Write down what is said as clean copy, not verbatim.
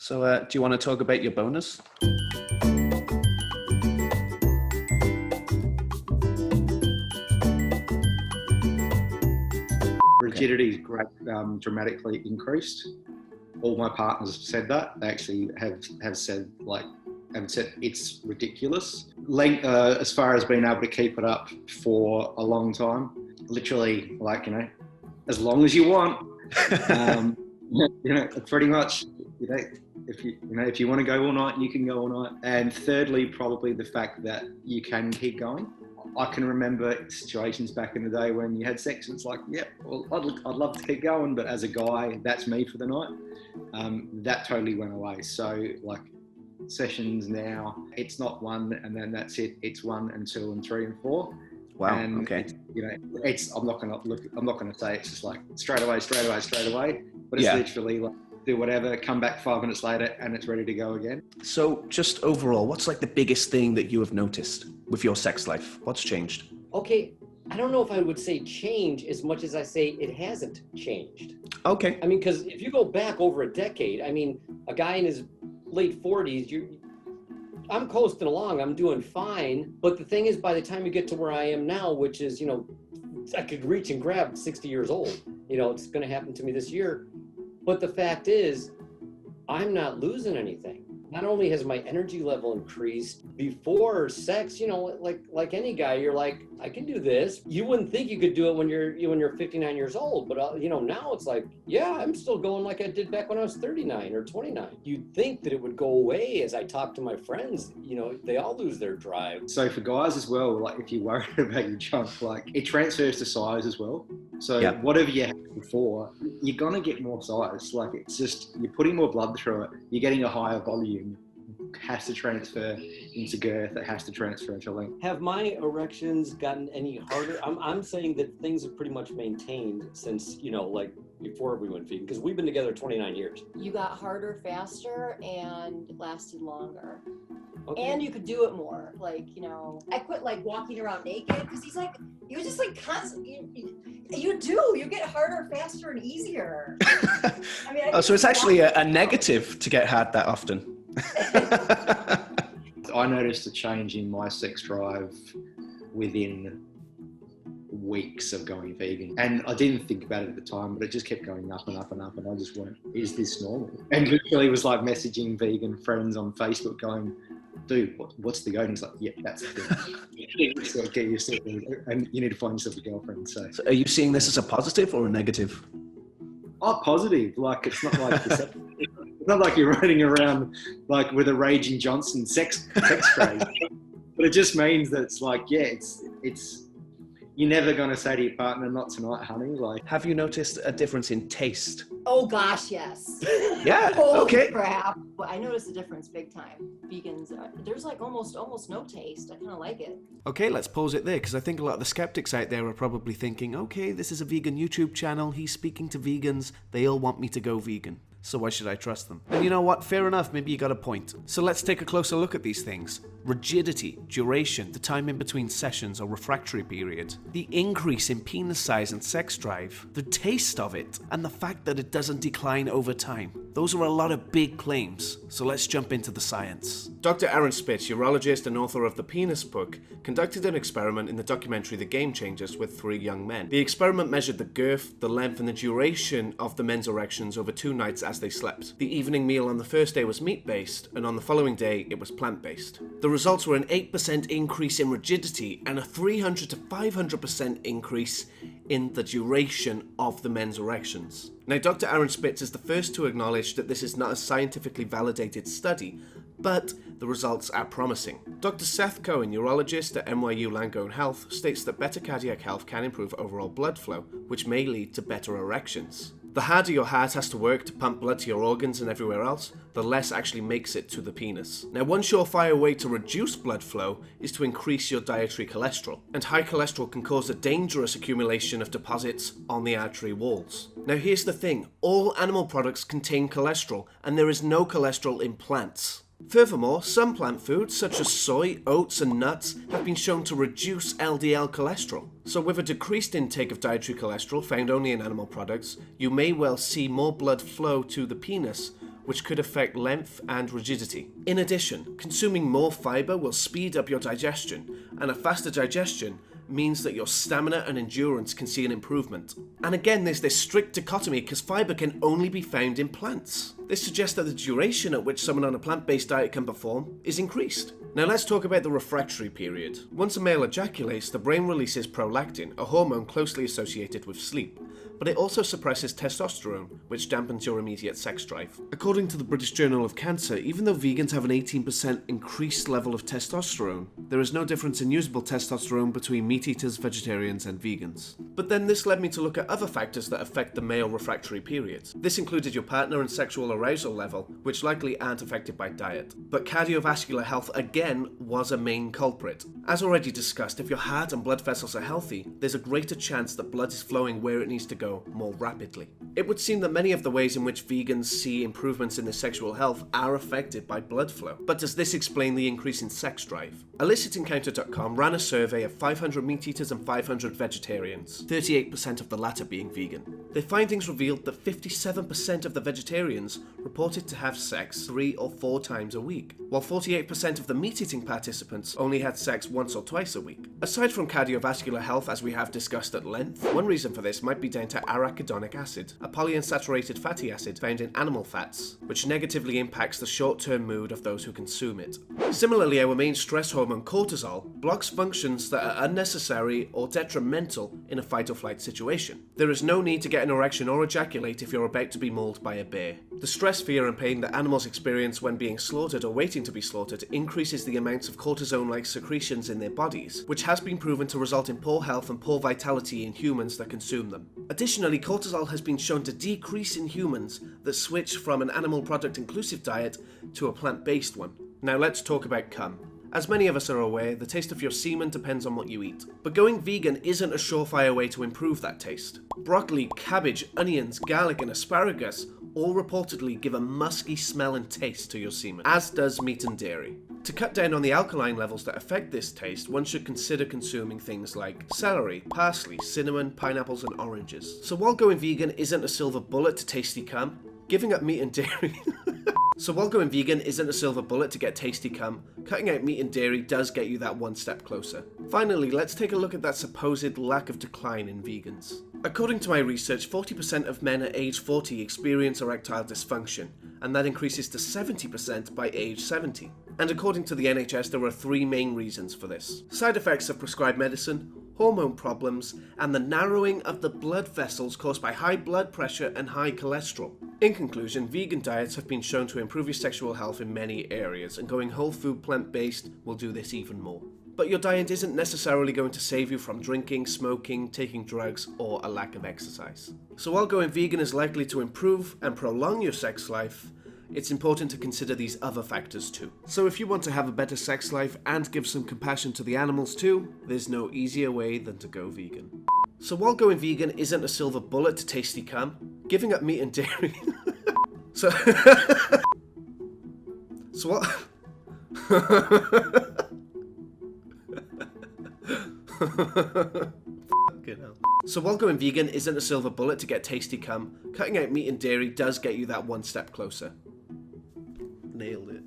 So do you want to talk about your bonus? Rigidity is dramatically increased. All my partners said that. They actually have said it's ridiculous. Length, as far as being able to keep it up for a long time, literally, as long as you want. Pretty much. If you want to go all night, you can go all night. And thirdly, probably the fact that you can keep going. I can remember situations back in the day when you had sex and it's like, yeah, well, I'd love to keep going, but as a guy, that's me for the night. That totally went away. So sessions now, it's not one and then that's it. It's 1 and 2 and 3 and 4. Wow. And okay. I'm not going to say it's just like straight away, but it's literally like do whatever, come back 5 minutes later and it's ready to go again. So just overall, what's the biggest thing that you have noticed with your sex life? What's changed? Okay, I don't know if I would say change as much as I say it hasn't changed. Okay. I mean, because if you go back over a decade, a guy in his late 40s, I'm coasting along, I'm doing fine. But the thing is, by the time you get to where I am now, which is, I could reach and grab 60 years old. It's going to happen to me this year. But the fact is, I'm not losing anything. Not only has my energy level increased, before sex, like any guy, you're like, I can do this. You wouldn't think you could do it when you're 59 years old, but now it's like, yeah, I'm still going like I did back when I was 39 or 29. You'd think that it would go away. As I talk to my friends, they all lose their drive. So for guys as well, if you're worried about your junk, it transfers to size as well. So whatever you had before, you're gonna get more size. It's just, you're putting more blood through it. You're getting a higher volume. It has to transfer into girth. It has to transfer into length. Have my erections gotten any harder? I'm saying that things have pretty much maintained since, before we went vegan, because we've been together 29 years. You got harder faster and lasted longer. Okay. And you could do it more. I quit walking around naked because he was just constant. You get harder, faster, and easier. So it's actually a negative to get hard that often. I noticed a change in my sex drive within weeks of going vegan. And I didn't think about it at the time, but it just kept going up and up and up. And I just went, is this normal? And literally was messaging vegan friends on Facebook going, dude, what's the go? And he's like, yeah, that's the thing. So get used to it. And you need to find yourself a girlfriend. So are you seeing this as a positive or a negative? Oh, positive. It's not like it's not like you're running around with a Raging Johnson sex craze. But it just means that it's you're never going to say to your partner, not tonight, honey. Have you noticed a difference in taste? Oh gosh, yes. Yeah. Holy okay. crap! I noticed the difference big time. Vegans, there's almost no taste. I kind of like it. Okay, let's pause it there, because I think a lot of the skeptics out there are probably thinking, okay, this is a vegan YouTube channel, he's speaking to vegans, they all want me to go vegan. So why should I trust them? And you know what? Fair enough, maybe you got a point. So let's take a closer look at these things. Rigidity, duration, the time in between sessions or refractory period, the increase in penis size and sex drive, the taste of it, and the fact that it doesn't decline over time. Those are a lot of big claims, so let's jump into the science. Dr. Aaron Spitz, urologist and author of The Penis Book, conducted an experiment in the documentary The Game Changers with 3 young men. The experiment measured the girth, the length, and the duration of the men's erections over 2 nights as they slept. The evening meal on the first day was meat-based, and on the following day it was plant-based. The results were an 8% increase in rigidity and a 300 to 500% increase in the duration of the men's erections. Now, Dr. Aaron Spitz is the first to acknowledge that this is not a scientifically validated study, but the results are promising. Dr. Seth Cohen, urologist at NYU Langone Health, states that better cardiac health can improve overall blood flow, which may lead to better erections. The harder your heart has to work to pump blood to your organs and everywhere else, the less actually makes it to the penis. Now, one surefire way to reduce blood flow is to increase your dietary cholesterol, and high cholesterol can cause a dangerous accumulation of deposits on the artery walls. Now, here's the thing, all animal products contain cholesterol, and there is no cholesterol in plants. Furthermore, some plant foods, such as soy, oats, and nuts, have been shown to reduce LDL cholesterol. So with a decreased intake of dietary cholesterol found only in animal products, you may well see more blood flow to the penis, which could affect length and rigidity. In addition, consuming more fiber will speed up your digestion, and a faster digestion means that your stamina and endurance can see an improvement. And again, there's this strict dichotomy because fiber can only be found in plants. This suggests that the duration at which someone on a plant-based diet can perform is increased. Now let's talk about the refractory period. Once a male ejaculates, the brain releases prolactin, a hormone closely associated with sleep, but it also suppresses testosterone, which dampens your immediate sex drive. According to the British Journal of Cancer, even though vegans have an 18% increased level of testosterone, there is no difference in usable testosterone between meat eaters, vegetarians, and vegans. But then this led me to look at other factors that affect the male refractory period. This included your partner and sexual arousal level, which likely aren't affected by diet. But cardiovascular health again was a main culprit. As already discussed, if your heart and blood vessels are healthy, there's a greater chance that blood is flowing where it needs to go more rapidly. It would seem that many of the ways in which vegans see improvements in their sexual health are affected by blood flow. But does this explain the increase in sex drive? IllicitEncounter.com ran a survey of 500 meat eaters and 500 vegetarians, 38% of the latter being vegan. Their findings revealed that 57% of the vegetarians reported to have sex 3 or 4 times a week, while 48% of the meat-eating participants only had sex once or twice a week. Aside from cardiovascular health, as we have discussed at length, one reason for this might be down to arachidonic acid, a polyunsaturated fatty acid found in animal fats, which negatively impacts the short-term mood of those who consume it. Similarly, our main stress hormone cortisol blocks functions that are unnecessary or detrimental in a fight or flight situation. There is no need to get an erection or ejaculate if you're about to be mauled by a bear. The stress, fear, and pain that animals experience when being slaughtered or waiting to be slaughtered increases the amounts of cortisone-like secretions in their bodies, which has been proven to result in poor health and poor vitality in humans that consume them. Additionally, cortisol has been shown to decrease in humans that switch from an animal product inclusive diet to a plant-based one. Now let's talk about cum. As many of us are aware, the taste of your semen depends on what you eat. But going vegan isn't a surefire way to improve that taste. Broccoli, cabbage, onions, garlic, and asparagus all reportedly give a musky smell and taste to your semen, as does meat and dairy. To cut down on the alkaline levels that affect this taste, one should consider consuming things like celery, parsley, cinnamon, pineapples, and oranges. So while going vegan isn't a silver bullet to tasty cum, giving up meat and dairy... So while going vegan isn't a silver bullet to get tasty cum, cutting out meat and dairy does get you that one step closer. Finally, let's take a look at that supposed lack of decline in vegans. According to my research, 40% of men at age 40 experience erectile dysfunction, and that increases to 70% by age 70. And according to the NHS, there are 3 main reasons for this: side effects of prescribed medicine, hormone problems, and the narrowing of the blood vessels caused by high blood pressure and high cholesterol. In conclusion, vegan diets have been shown to improve your sexual health in many areas, and going whole food plant-based will do this even more. But your diet isn't necessarily going to save you from drinking, smoking, taking drugs, or a lack of exercise. So while going vegan is likely to improve and prolong your sex life, it's important to consider these other factors too. So if you want to have a better sex life and give some compassion to the animals too, there's no easier way than to go vegan. So while going vegan isn't a silver bullet to tasty cum, giving up meat and dairy... So what... So while going vegan isn't a silver bullet to get tasty cum, cutting out meat and dairy does get you that one step closer. Nailed it.